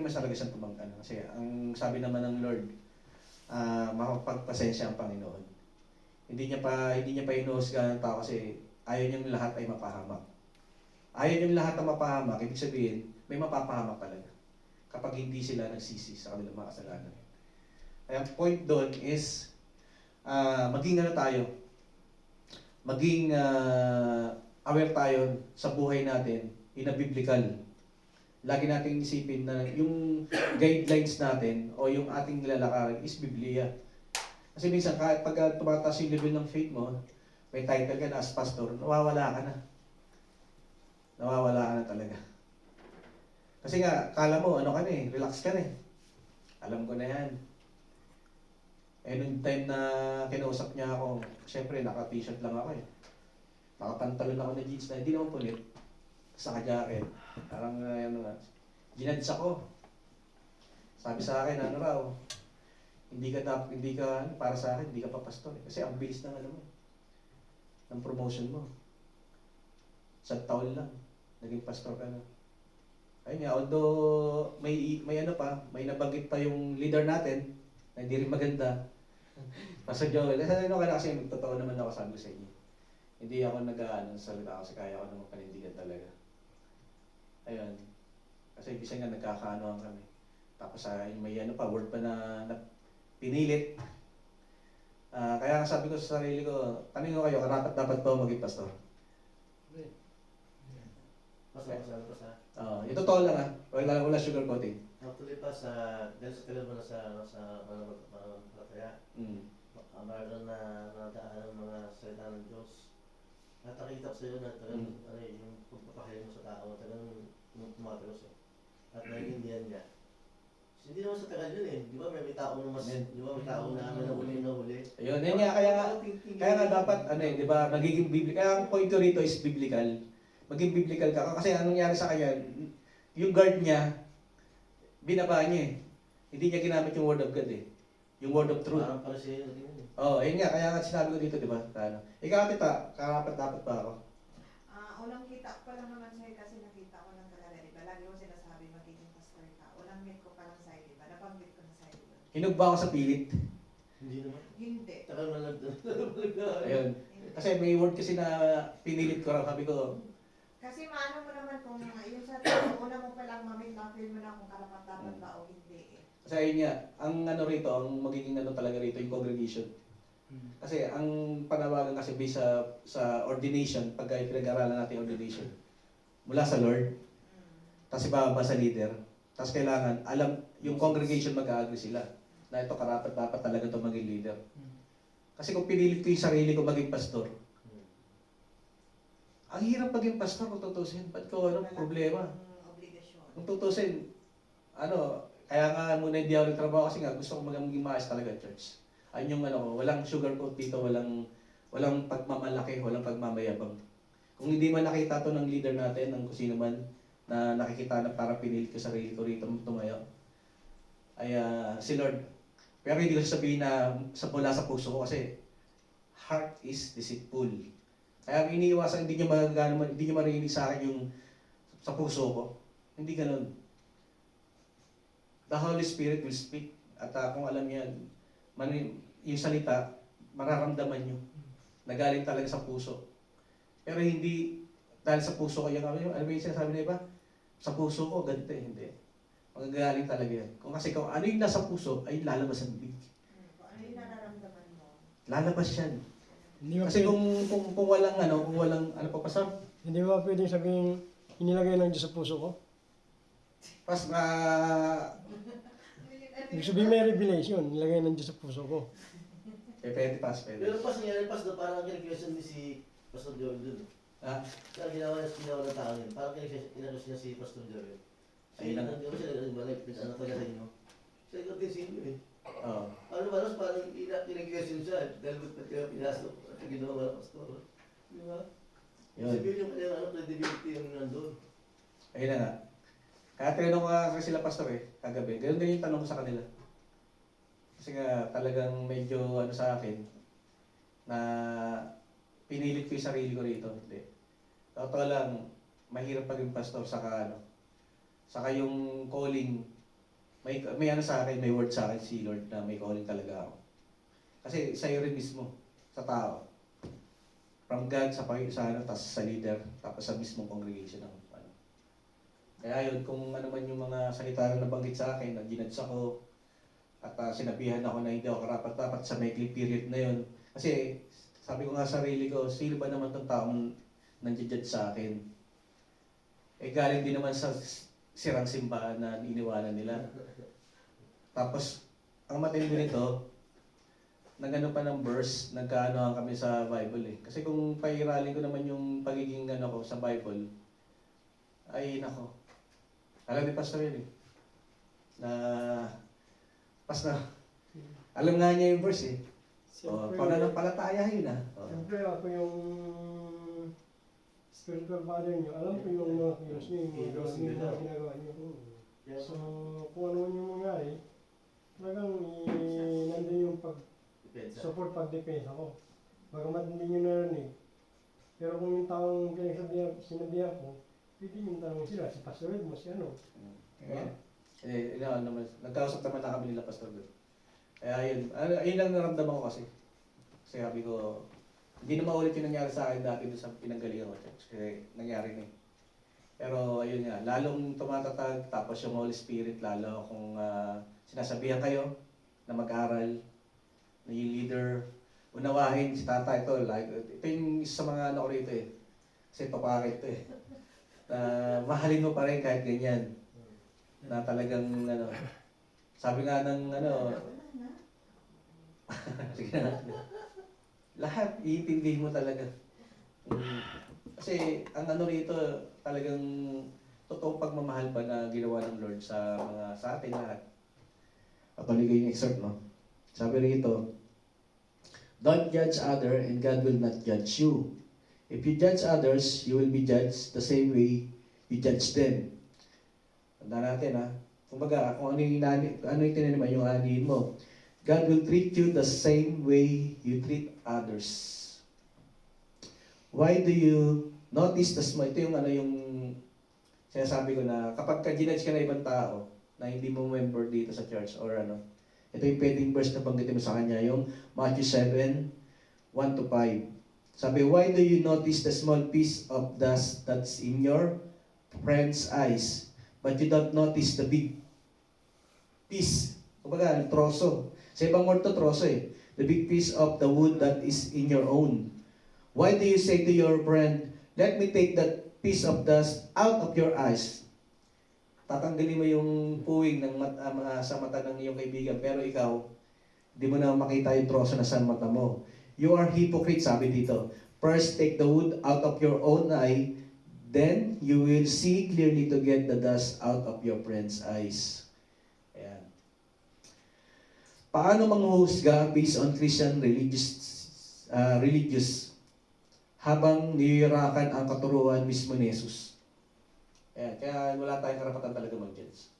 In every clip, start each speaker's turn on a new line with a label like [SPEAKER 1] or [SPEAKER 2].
[SPEAKER 1] naman talaga siyang tumangkan. Kasi ang sabi naman ng Lord, makapagpasensya ang Panginoon. Hindi niya pa hinuhusgahan ng tao kasi ayaw niyang lahat ay mapahamak. Ayaw niyang lahat na mapahamak, ibig sabihin, may mapapahamak talaga. Kapag hindi sila nagsisi sa kanilang mga kasalanan. Kaya ang point doon is, maging ano tayo, maging aware tayo sa buhay natin in a biblical. Lagi nating isipin na yung guidelines natin o yung ating nilalakaran is Biblia. Kasi minsan kahit pag tumataas yung level ng faith mo, may title ka na as pastor, nawawala ka na. Nawawala ka na talaga. Kasi nga, kala mo, ano ka na eh, relax ka na eh. Alam ko na yan. Eh, nung time na kinausap niya ako, syempre, naka-t-shirt lang ako eh. Nakapantalon ako na jeans na hindi naman pulit. Sa ka-jacket. Parang, ano nga, ginadsa ako. Sabi sa akin, ano raw, hindi ka, para sa akin, hindi ka pa pastor eh. Kasi ang bilis ng ano mo, ng promotion mo. Sa taon lang, naging pastor ka na. Ayun nga, although may ano pa, may nabanggit pa yung leader natin, na hindi rin maganda. Pastor Joel, ano ka na kasi totoo naman ako sabi sa inyo. Hindi ako nag-ano sa salita kasi kaya ako naman panindigan talaga. Ayun. Kasi bisa nga nagkakaanoan kami. Tapos may ano pa, word pa na pinilit. Kaya sabi ko sa sarili ko, tanongin ko kayo, karapat dapat ba maging pastor?
[SPEAKER 2] Hindi. Basta.
[SPEAKER 1] Ito totoo lang wala sugar coating.
[SPEAKER 2] Actually pa dahil sa tagal mo na sa palataya, meron na nadaan ng mga salita ng Diyos. At nakita ko sa iyo na talagang yung pagpapakaya mo sa tao, talagang tumatalos eh. At naiintindihan niya. Hindi naman sa tagal yun eh. Di ba may tao na di ba may tao na nahuli?
[SPEAKER 1] Ayun, yan nga, kaya nga dapat, di ba, magiging biblical. Kaya ang point ko rito is biblical. Maging biblical ka. Kasi anong nangyari sa kanya, yung guard niya, binaba niya eh. Hindi niya ginamit yung word of God eh. Yung word of truth.
[SPEAKER 2] Parang pala siya yun.
[SPEAKER 1] Ayun nga, kaya nga sinabi ko dito, di ba? Ikaw, tita, karapat dapat ba ako?
[SPEAKER 3] Unang kita ko pa lang naman sa'yo kasi nakita ko lang talaga, di ba? Lagi ko sinasabi magiging pastor ka. Unang meet ko pa lang sa'yo, di ba? Nabanggit ko na sa'yo.
[SPEAKER 1] Hinug ba ako sa pilit?
[SPEAKER 2] Hindi naman.
[SPEAKER 3] Hindi.
[SPEAKER 2] Tagal na lang.
[SPEAKER 1] Ayun. Kasi may word kasi na pinilit ko raw, sabi ko.
[SPEAKER 3] Kasi maano mo naman kung yung sa tao, una mo pa lang mamit na feel mo na kung karapat dapat ba o hindi eh.
[SPEAKER 1] Kasi ayun nga, ang ano rito, ang magiging ano talaga rito, yung congregation. Kasi ang panawagan kasi based sa ordination, pag pinag-aralan natin ordination, mula sa Lord, tapos ibababa sa leader, tapos kailangan, yung congregation mag-agree sila, na ito karapat dapat talaga ito maging leader. Kasi kung pinilit ko yung sarili ko maging pastor, ang hirap maging pastor kung tutusin. Ba't ko problema? Kung tutusin, kaya nga muna hindi ako nagtrabaho kasi nga gusto ko maging maayos talaga church. Ayun yung walang sugarcoat dito, walang pagmamalaki, walang pagmamayabang. Kung hindi man nakita to ng leader natin, ng kusino man, na nakikita na para pinilit ko sarili ko rito tumayo, ay si Lord. Pero hindi ko sabihin na mula sa puso ko kasi heart is deceitful. Kaya iniiwasan, hindi niyo marinig sa akin yung sa puso ko. Hindi ganun. The Holy Spirit will speak. At kung alam niya, yung salita, mararamdaman nyo. Nagaling talaga sa puso. Pero hindi, dahil sa puso ko, ano yung sinasabi na iba? Sa puso ko, ganito eh, hindi. Magagaling talaga yan. Kasi kung ano yung nasa puso, ay lalabas ang bibig.
[SPEAKER 3] Kung ano yung nararamdaman mo?
[SPEAKER 1] Lalabas yan. Kasi kung walang ano pa pasar?
[SPEAKER 4] Hindi ba pwedeng sabihin, inilagay ng Diyos sa puso ko? Ibig sabihin may revelation, nilagay ng Diyos sa puso ko.
[SPEAKER 1] Pwede.
[SPEAKER 2] Pero nangyari doon, parang kinag-question ni si Pastor Joel doon. Kaya ginawa ng tao yun, parang kinag-question niya si Pastor Joel. Di ba siya nag-balay, pinag-anak talaga sa inyo? Siya nag-question sa inyo eh. Parang kinag-question siya, dahil ba't kaya pinasok at ginawa ng pastor. Di ba? Sabihin yung kanyang credibility yung nandun.
[SPEAKER 1] Ayun na nga. Kaya tinanong ko kasi sila pastor kagabi. Ganun din yung tanong ko sa kanila. Kasi nga talagang medyo sa akin na pinilit ko yung sarili ko rito. Hindi. Totoo lang, mahirap maging pastor saka yung calling may ano sa akin, may word sa akin si Lord na may calling talaga ako. Kasi sa'yo rin mismo, sa tao. From God sa ano, tapos sa leader, tapos sa mismong congregation ng ano. Kaya yun, kung ano man yung mga salita na nabanggit sa akin, na ginadsa ako, at sinabihan ako na hindi ako karapat-dapat sa maikling period na yun. Kasi sabi ko nga sa sarili ko, sino ba naman tong taong nandiyan sa akin? Eh galing din naman sa sirang simbahan na iniwanan nila. Tapos, ang matindi nito, nagano pa ng verse, nagkaanohan kami sa Bible eh. Kasi kung pairalin ko naman yung pagiging ano ko sa Bible, ay nako. Alam ni Pastor yun eh. Na, alam nga niya yung verse eh. O, pananampalataya yun ah. O.
[SPEAKER 4] Siyempre ako yung spiritual father niyo. Alam ko yung mga kilos niyo, yung mga ginagawa niyo. So, kung ano man yung mangyari, talagang nandun yung support pag-depensa ko. Bagamat hindi nyo narinig. Pero kung yung taong sinabihan ko, pwede yung tanong sila, si Pastor Ed mo, si ano.
[SPEAKER 1] Yeah. Naman, nagkausap naman na kami nila Pastor doon. Kaya ayun lang naramdaman ko kasi. Kasi sabi ko, hindi na maulit yung nangyari sa akin dati doon sa pinanggalingan ko. Kasi nangyari na eh. Pero ayun nga, lalong tumatatag, tapos yung Holy Spirit, lalo kung sinasabihan kayo na mag-aral, na yung leader, unawahin si tata ito. Ito yung isa sa mga ano ko rito eh. Kasi papakit ito eh. Mahalin mo pa rin kahit ganyan. Na talagang ano, sabi nga ng ano, sige na. Lahat, iintindihin mo talaga. Kasi ang ano rito, talagang totoong pagmamahal pa na ginawa ng Lord sa atin lahat. Patuloy ko yung excerpt, no? Sabi rito, don't judge other and God will not judge you. If you judge others, you will be judged the same way you judge them. Tanda natin ha. Kumbaga, kung ano yung tinanima yung anihin mo, God will treat you the same way you treat others. Why do you notice the small? Ito yung ano yung sinasabi ko na kapag ka-judge ka na ibang tao na hindi mo member dito sa church or ano, ito yung pwedeng verse na banggitin mo sa kanya, yung Matthew 7, 1-5. Sabi, why do you notice the small piece of dust that's in your friend's eyes, but you don't notice the big piece? Kumbaga, troso. Sa ibang word to, troso eh. The big piece of the wood that is in your own. Why do you say to your friend, let me take that piece of dust out of your eyes? Tatanggalin mo yung puwing sa mata ng iyong kaibigan, pero ikaw, di mo na makita yung troso na sa mata mo. You are hypocrite, sabi dito. First, take the wood out of your own eye, then you will see clearly to get the dust out of your friend's eyes. Ayan. Paano manghuhusga based on Christian religious habang niyirakan ang katuruan mismo ni Jesus? Ayan. Kaya wala tayong karapatan talaga mag-judge.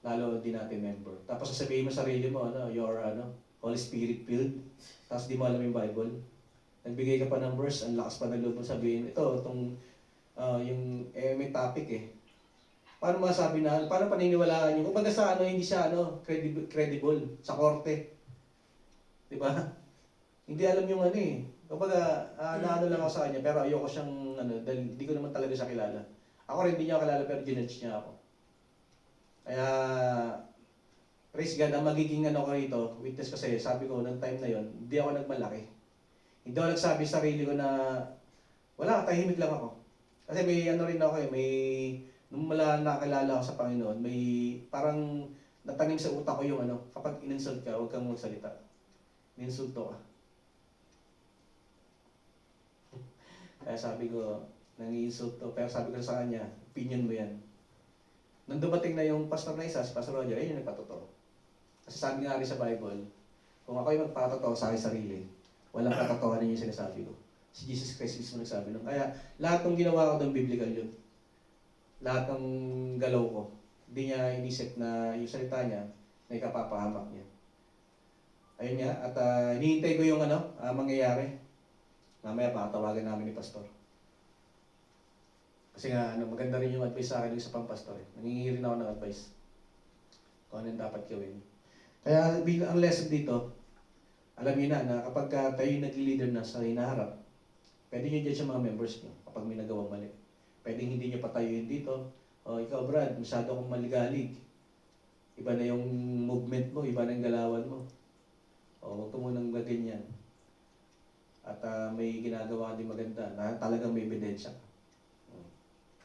[SPEAKER 1] Lalo di natin member. Tapos sasabihin mo sa sarili mo, you're Holy Spirit filled, tapos di mo alam yung Bible. Nagbigay ka pa ng verse, ang lakas pa ng loob mo sabihin, may topic eh. Paano masabi na, paano paniniwalaan nyo? Kung baga sa hindi siya credible sa korte. Di ba? Hindi alam yung eh. Kumbaga, naano lang ako sa kanya, pero ayoko siyang, dahil hindi ko naman talaga siya kilala. Ako rin hindi niya kilala, pero ginudge niya ako. Kaya, praise God, ang magiging ko rito, witness kasi, sabi ko, ng time na yon, hindi ako nagmalaki. Hindi ako nagsabi sa sarili ko na, wala, tahimik lang ako. Kasi may rin ako nung nakakilala ako sa Panginoon, may parang natanim sa utak ko yung kapag in-insult ka, huwag kang magsalita. Ininsulto ka. Kaya sabi ko, nang-i-insulto, pero sabi ko sa kanya, opinion mo yan. Nung dumating na yung pastor na isa, si Pastor Roger, ayun yung nagpatotoo. Kasi sabi nga rin sa Bible, kung ako yung magpatotoo sa aking sarili, walang katotohanan yung sinasabi ko. Si Jesus Christ mismo nagsabi nun. Kaya lahat ng ginawa ko doon, biblical yun. Lahat ng galaw ko, hindi niya inisip na yung salita niya na ikapapahamak niya. Ayun nga, at hinihintay ko yung mangyayari. Mamaya pakatawagan namin ni Pastor. Kasi nga, maganda rin yung advice sa akin sa pang pastor eh. Nangingi rin ako ng advice. kung ano yung dapat gawin. Kaya ang lesson dito, alam niyo na kapag tayo yung nag-leader na sa hinaharap, pwede nyo dyan sa mga members nyo kapag may nagawang mali. Pwede hindi nyo patayuin dito. O ikaw Brad, masyado kong maligalig. Iba na yung movement mo, iba na yung galawan mo. O huwag ka munang ganyan. At may ginagawa din maganda na talagang may ebidensya ka.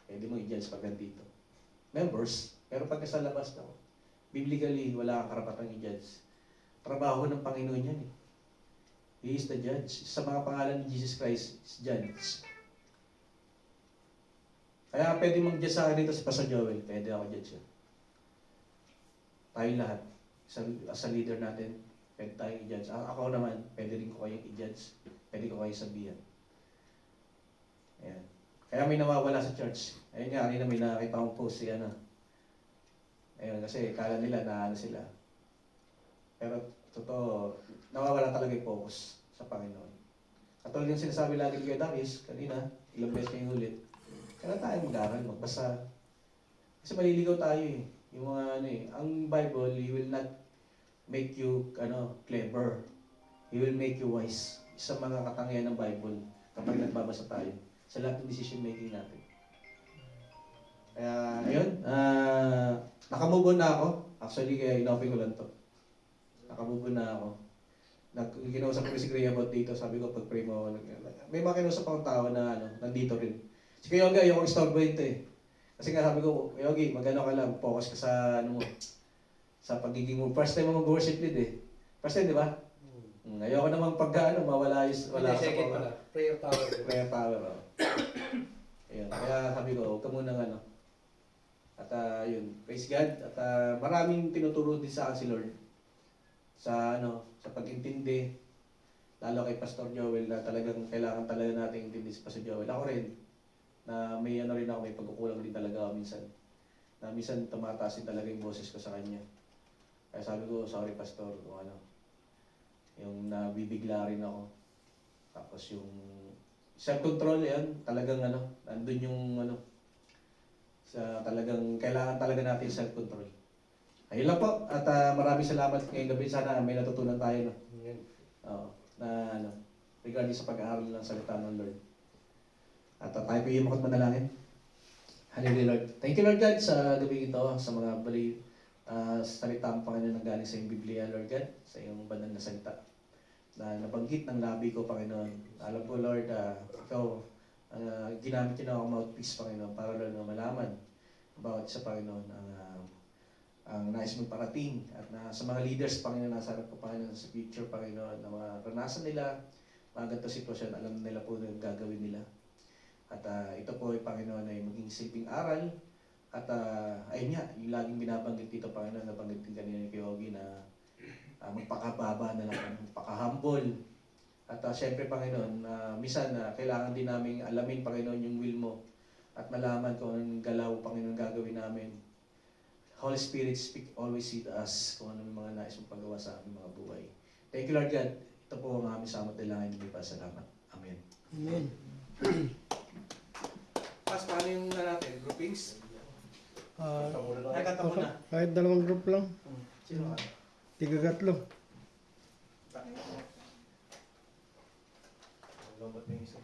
[SPEAKER 1] Pwede mo i-judge pag nandito. Members, pero pag sa labas na, biblically, wala kang karapatang i-judge. Trabaho ng Panginoon yan eh. He is the judge. Sa mga pangalan ni Jesus Christ, is judge. Kaya pwede mag-judge sa akin dito si Pastor Joel. Pwede ako judge yun. Tayo lahat. As a leader natin, pwede tayong i-judge. Ako naman, pwede rin ko kayong i-judge. Pwede ko kayong sabihan. Ayan. Kaya may nawawala sa church. Ayun nga, kanina may nakakita akong post si ano. Ayun, kasi kala nila na ano sila. Pero totoo, nawawala talaga yung focus sa Panginoon. Katulad yung sinasabi lagi kay Darius, kanina, ilang beses kayong ulit. Kaya tayo mag-aral, magbasa. Kasi maliligaw tayo eh. Yung mga ano eh, ang Bible, He will not make you clever. He will make you wise. Isa mga katangian ng Bible kapag nagbabasa tayo sa lahat ng decision making natin. Kaya, ayun, nakamove on na ako. Actually, kaya in-offer ko lang to. Nakamove on na ako. Kinausap ko si Gray about dito, sabi ko pag-pray mo ako. May mga kinausap akong tao na nandito rin. Si Kuya Yogi, ayoko istorbo ito eh. Kasi nga sabi ko, Kuya Yogi, mag-ano ka lang, focus ka sa ano mo. Sa pagiging mo. First time mo mag-worship lead eh. First time, di ba? Ayoko naman mawala wala sa
[SPEAKER 5] second pala. Prayer power.
[SPEAKER 1] Prayer power, oh. Ayun. Kaya sabi ko, huwag ka munang ano. At yun, praise God. At maraming tinuturo din sa akin si Lord. Sa pag-intindi. Lalo kay Pastor Joel na talagang kailangan talaga natin intindi si Pastor Joel. Ako rin, na may rin ako, may pagkukulang din talaga ako minsan. Na minsan tumataas din talaga yung boses ko sa kanya. Kaya sabi ko, sorry Pastor, kung yung nabibigla rin ako. Tapos yung self-control yan, talagang nandun yung sa talagang kailangan talaga natin self-control. Ayun lang po, at maraming salamat ngayong gabi. Sana may natutunan tayo, no? Regarding sa pag-aaral ng salita ng Lord. At tayo po yung makot manalangin. Hallelujah Lord. Thank you Lord God sa gabi ito, sa mga salita ang Panginoon na galing sa iyong Biblia, Lord God, sa iyong banal na salita na nabanggit ng labi ko, Panginoon. Alam ko, Lord, ikaw, ginamit niyo na akong mouthpiece, Panginoon, para Lord na malaman bawat isa, Panginoon, ang nais mong parating at sa mga leaders, Panginoon, nasa harap ko, Panginoon, sa future, Panginoon, na mga ranasan nila, mga ganito sitwasyon, alam nila po na yung gagawin nila. At ito po, Panginoon, ay maging silbing aral. At ayun nga, yung laging binabanggit dito, Panginoon, nabanggit din kanina ni Yogi na magpakababa na lang, magpaka-humble. At syempre, Panginoon, minsan kailangan din namin alamin, Panginoon, yung will mo at malaman kung anong galaw, Panginoon, gagawin namin. Holy Spirit, speak always with us kung anong mga nais mong pagawa sa aming mga buhay. Thank you, Lord God. Ito po ang aming samot nilangin. Hindi pa salamat. Amen.
[SPEAKER 4] Amen.
[SPEAKER 1] Pas, paano yung natin? Groupings?
[SPEAKER 4] Kahit dalawang group lang.
[SPEAKER 1] Sino ka?
[SPEAKER 4] Tiga-gatlo.
[SPEAKER 1] Lombat na yung isa.